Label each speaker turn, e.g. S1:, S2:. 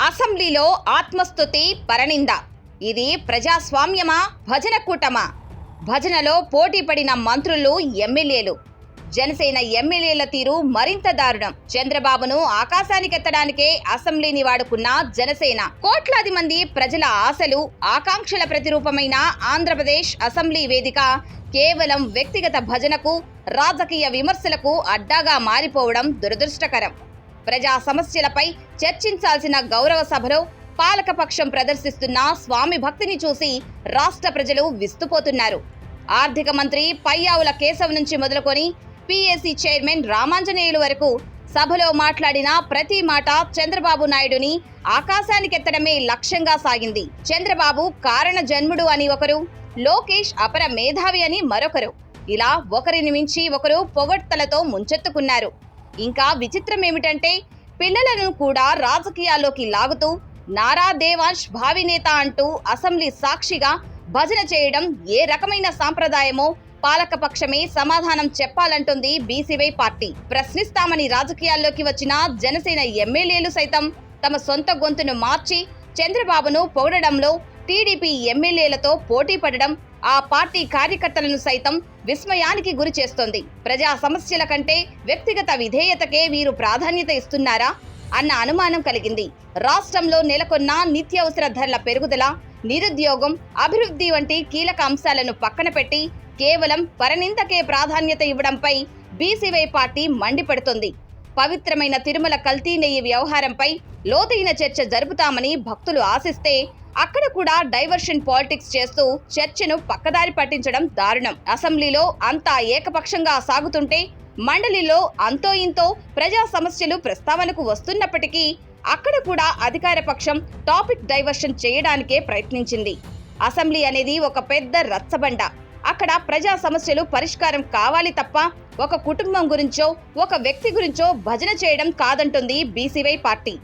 S1: అసెంబ్లీలో ఆత్మస్తుతి పరనింద. ఇది ప్రజాస్వామ్యమా, భజన కూటమా? భజనలో పోటీ పడిన మంత్రులు, ఎమ్మెల్యేలు. జనసేన ఎమ్మెల్యేల తీరు మరింత దారుణం. చంద్రబాబును ఆకాశానికెత్తడానికే అసెంబ్లీని వాడుకున్న జనసేన కోట్లాది మంది ప్రజల ఆశలు, ఆకాంక్షల ప్రతిరూపమైన ఆంధ్రప్రదేశ్ అసెంబ్లీ వేదిక కేవలం వ్యక్తిగత భజనకు, రాజకీయ విమర్శలకు అడ్డాగా మారిపోవడం దురదృష్టకరం. ప్రజా సమస్యలపై చర్చించాల్సిన గౌరవ సభలో పాలకపక్షం ప్రదర్శిస్తున్న స్వామి భక్తిని చూసి రాష్ట్ర ప్రజలు విస్తుపోతున్నారు. ఆర్థిక మంత్రి పయ్యావుల కేశవ్ నుంచి మొదలుకొని పీఏసీ చైర్మన్ రామాంజనేయులు వరకు సభలో మాట్లాడిన ప్రతి మాట చంద్రబాబు నాయుడుని ఆకాశానికెత్తడమే లక్ష్యంగా సాగింది. చంద్రబాబు కారణ జన్ముడు అని ఒకరు, లోకేష్ అపర మేధావి అని మరొకరు, ఇలా ఒకరిని మించి ఒకరు పొగడ్తలతో ముంచెత్తుకున్నారు. ఇంకా విచిత్రం ఏమిటంటే, పిల్లలను కూడా రాజకీయాల్లోకి లాగుతూ నారా దేవాంశ్ భావినేత అంటూ అసెంబ్లీ సాక్షిగా భజన చేయడం ఏ రకమైన సాంప్రదాయమో పాలకపక్షమే సమాధానం చెప్పాలంటుంది బీసీవై పార్టీ. ప్రశ్నిస్తామని రాజకీయాల్లోకి వచ్చిన జనసేన ఎమ్మెల్యేలు సైతం తమ సొంత గొంతును మార్చి చంద్రబాబును పొగడడంలో టీడీపీ ఎమ్మెల్యేలతో పోటీ పడడం ఆ పార్టీ కార్యకర్తలను సైతం విస్మయానికి గురి చేస్తోంది. ప్రజా సమస్యల కంటే వ్యక్తిగత విధేయతకే వీరు ప్రాధాన్యత ఇస్తున్నారా అన్న అనుమానం కలిగింది. రాష్ట్రంలో నెలకొన్న నిత్యావసర ధరల పెరుగుదల, నిరుద్యోగం, అభివృద్ధి వంటి కీలక అంశాలను పక్కన పెట్టి కేవలం పరనిందకే ప్రాధాన్యత ఇవ్వడంపై బీసీవై పార్టీ మండిపడుతోంది. పవిత్రమైన తిరుమల కల్తీ నెయ్యి వ్యవహారంపై లోతైన చర్చ జరుపుతామని భక్తులు ఆశిస్తే అక్కడ కూడా డైవర్షన్ పాలిటిక్స్ చేస్తూ చర్చను పక్కదారి పట్టించడం దారుణం. అసెంబ్లీలో అంతా ఏకపక్షంగా సాగుతుంటే మండలిలో అంతో ఇంతో ప్రజా సమస్యలు ప్రస్తావనకు వస్తున్నప్పటికీ అక్కడ కూడా అధికార పక్షం టాపిక్ డైవర్షన్ చేయడానికే ప్రయత్నించింది. అసెంబ్లీ అనేది ఒక పెద్ద రచ్చబండ. అక్కడ ప్రజా సమస్యలు పరిష్కారం కావాలి తప్ప ఒక కుటుంబం గురించో, ఒక వ్యక్తి గురించో భజన చేయడం కాదంటుంది బీసీవై పార్టీ.